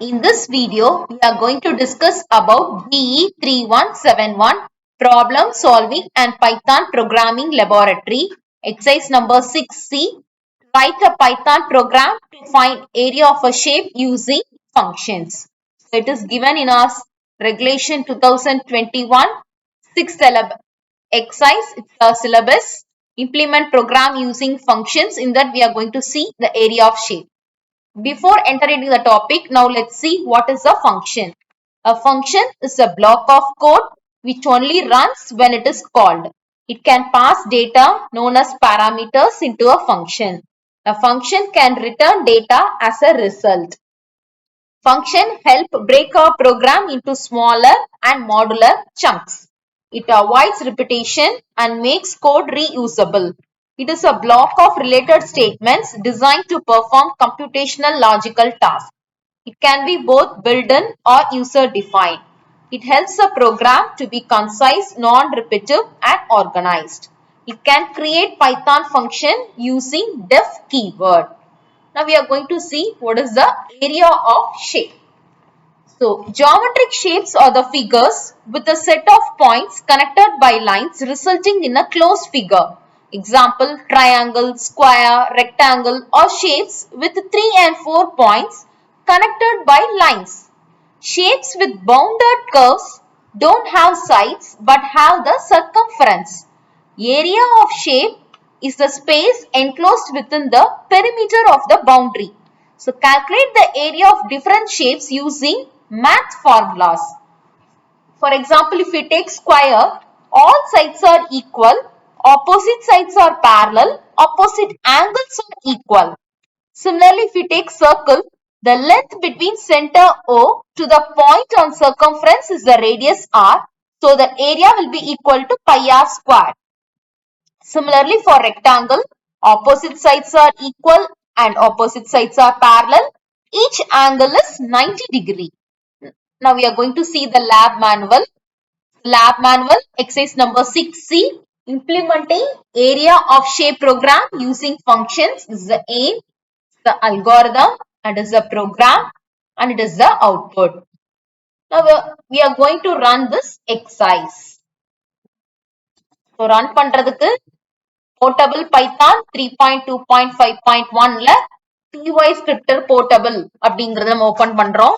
In this video, we are going to discuss about GE3171 Problem Solving and Python Programming Laboratory, exercise number 6C. Write a Python program to find area of a shape using functions. So it is given in our regulation 2021 6th exercise. It's a syllabus. Implement program using functions. In that we are going to see the area of shape. Before entering into the topic, now let's see what is a function. A function is a block of code which only runs when it is called. It can pass data known as parameters into a function. A function can return data as a result. Function help break a program into smaller and modular chunks. It avoids repetition and makes code reusable. It is a block of related statements designed to perform computational logical tasks. It can be both built-in or user-defined. It helps the program to be concise, non-repetitive, and organized. It can create Python function using def keyword. Now we are going to see what is the area of shape. So geometric shapes are the figures with a set of points connected by lines resulting in a closed figure. Example, triangle, square, rectangle or shapes with 3 and 4 points connected by lines. Shapes with bounded curves don't have sides but have the circumference. Area of shape is the space enclosed within the perimeter of the boundary. So calculate the area of different shapes using math formulas. For example, if we take square, all sides are equal, opposite sides are parallel, opposite angles are equal. Similarly, if we take circle, the length between center O to the point on circumference is the radius R. So the area will be equal to pi r squared. Similarly, for rectangle, opposite sides are equal and opposite sides are parallel. Each angle is 90 degree. Now we are going to see the lab manual. Lab manual, exercise number 6C, implementing area of shape program using functions. This is the aim, the algorithm, and is the program, and it is the output. Now we are going to run this exercise. So run பண்றதுக்கு portable python 3.2.5.1ல py scripter portable அப்படிங்கறத நம்ம open பண்றோம்.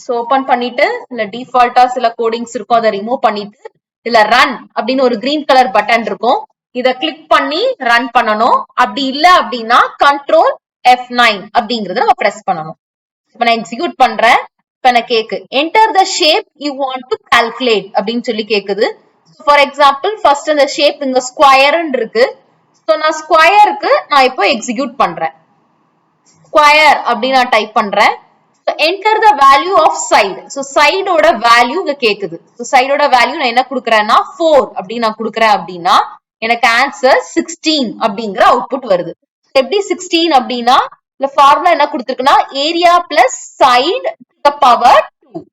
So open பண்ணிட்டு இல்ல டிஃபால்ட்டா சில codings இருக்கும் அதை remove பண்ணிட்டு இல்ல ரன் அப்படின்னு ஒரு கிரீன் கலர் பட்டன் இருக்கும். இத கிளிக் பண்ணி ரன் பண்ணணும். அப்படி இல்ல அப்படின்னா கண்ட்ரோல் F9 அப்படிங்கறத நம்ம பிரஸ் பண்ணணும். இப்ப நான் எக்ஸிக்யூட் பண்றேன். இப்ப நான் கேக்கு enter the shape you want to calculate அப்படின்னு சொல்லி கேக்குது. ஃபார் எக்ஸாம்பிள் ஃபர்ஸ்ட் அந்த ஷேப் இங்க ஸ்கொயர்ன்னு இருக்கு. சோ நான் ஸ்கொயருக்கு நான் இப்போ எக்ஸிக்யூட் பண்றேன். ஸ்கொயர் அப்படின்னு நான் டைப் பண்றேன். Enter the value of side. So சைடோட வேல்யூ இங்க கேக்குது. சோ சைடோட வேல்யூ நான் என்ன கொடுக்கறேன்னா 4 அப்படின்னு நான் கொடுக்கறேன் அப்படின்னா எனக்கு ஆன்சர் 16 அப்படிங்கிற அவுட்புட் வருது. எப்படி 16 அப்படின்னா இந்த ஃபார்முலா என்ன கொடுத்திருக்குன்னா area plus side to the power 2.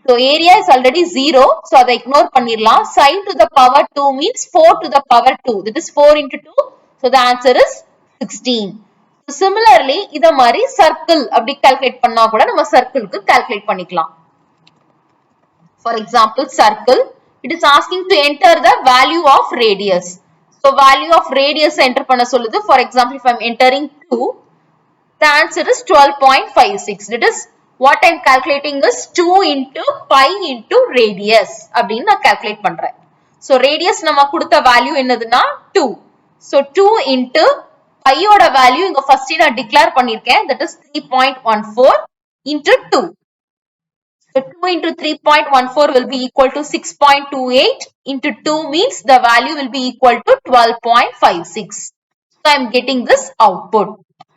So area is already 0. So அதை ignore பண்ணிரலாம். Side to the power 2 means 4 to the power 2. That is 4 into 2. So the answer is 16. So similarly, இத மாதிரி circle அப்படி calculate பண்ணா கூட நம்ம circleக்கு calculate பண்ணிக்கலாம். For example, circle. It is asking to enter the value of radius. So value of radius enter பண்ண சொல்லுது. For example, if I am entering 2, the answer is 12.56. That is what I am calculating is 2 into pi into radius அப்படின்னு நான் calculate பண்றேன். So radius நம்ம கொடுத்த value என்னதுன்னா 2. So 2 into pi ஓட value இங்க first நான் declare பண்ணிருக்கேன். That is 3.14 into 2. So 2 into 3.14 will be equal to 6.28 into 2 means the value will be equal to 12.56. So I am getting this output.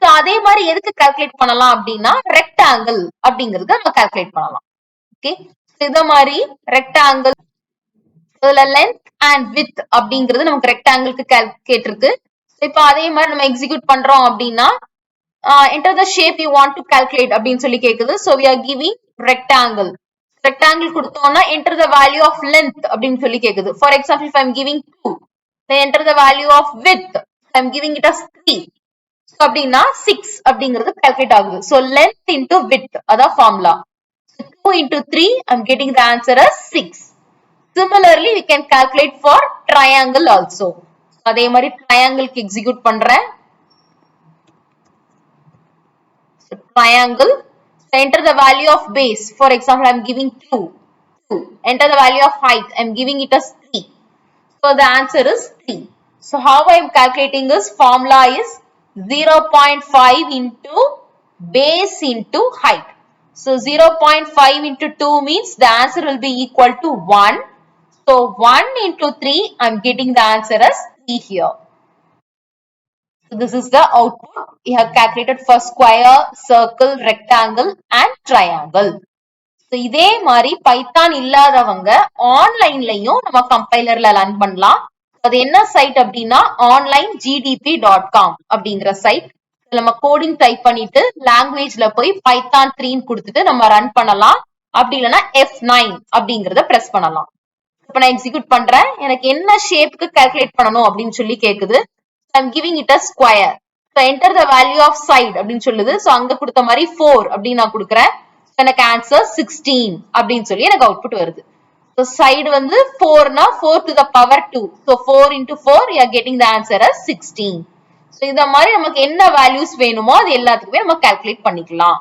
So அதே மாதிரி எதுக்கு calculate பண்ணலாம் அப்படின்னா rectangle அப்படிங்கறத நம்ம கால்குலேட் பண்ணலாம். ஓகே, இத மாதிரி ரெக்டாங்கிள் இதுல லென்த் அண்ட் விட்த் அப்படிங்கிறது நமக்கு ரெக்டாங்கிளுக்கு கேட்டிருக்கு. இப்போ அதே மாதிரி நம்ம எக்ஸிக்யூட் பண்றோம் அப்படின்னா enter the shape you want to calculate அப்படின்னு சொல்லி கேக்குது. So we are giving rectangle. Rectangle கொடுத்தோம்னா enter the value of length அப்படின்னு சொல்லி கேக்குது. For example, if I am giving 2, then enter the value of width. I am giving it as 3. So அப்படின்னா 6 அப்படிங்கிறது calculate ஆகுது. So length into width அதான் formula. So 2 into 3 I'm getting the answer as 6. Similarly we can calculate for triangle also. அதே மாதிரி triangle க்கு execute பண்றேன். So triangle. So enter the value of base. For example, I am giving 2. Enter the value of height. I am giving it as 3. So the answer is 3. So how I am calculating this formula is 0.5 into base into height. So 0.5 into 2 means the answer will be equal to 1. So 1 into 3, I am getting the answer as 3 here. So this is the output. We have calculated for square, circle, rectangle and triangle. So இதே மாதிரி Python இல்லாதவங்க ஆன்லைன்லயும் நம்ம கம்பைலர்ல run பண்ணலாம். அது என்ன side அப்படின்னா onlinegdp.com அப்படிங்கிற side. நம்ம கோடிங் டைப் பண்ணிட்டு லாங்குவேஜ்ல போய் பைத்தான் 3 கொடுத்துட்டு நம்ம ரன் பண்ணலாம். அப்படி இல்லைன்னா F9 அப்படிங்கறத பிரஸ் பண்ணலாம். இப்ப நான் எக்ஸிக்யூட் பண்றேன். எனக்கு என்ன ஷேப்புக்கு கால்குலேட் பண்ணணும் அப்படின்னு சொல்லி கேக்குது. I'm giving it a square. So enter the value of side அப்படின்னு சொல்லுது. So அங்க கொடுத்த மாதிரி 4 அப்படின்னு நான் கொடுக்குறேன். எனக்கு ஆன்சர் 16 அப்படின்னு சொல்லி எனக்கு அவுட்புட் வருது. So side வந்து 4 னா 4 to the power 2. So 4 into 4 you are getting the answer as 16. So இந்த மாதிரி நமக்கு என்ன வேல்யூஸ் வேணுமோ அது எல்லாத்துக்குமே நம்ம கால்குலேட் பண்ணிக்கலாம்.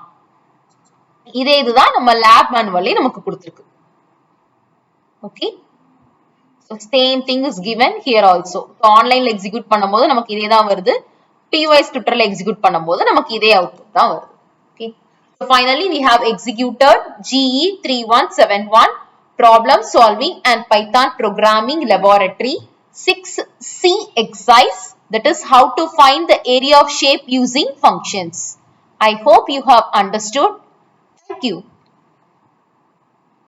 இதுதான் நம்ம லேப் மேனுவல்லி நமக்கு கொடுத்திருக்கு. Okay. So same thing is given here also. So online execute பண்ணும்போது நமக்கு இதே தான் வருது. POS tutorial execute பண்ணும்போது நமக்கு இதே output தான் வருது. Okay. So finally we have executed GE3171 problem solving and Python programming laboratory 6c exercise, that is how to find the area of shape using functions. I hope you have understood. Thank you.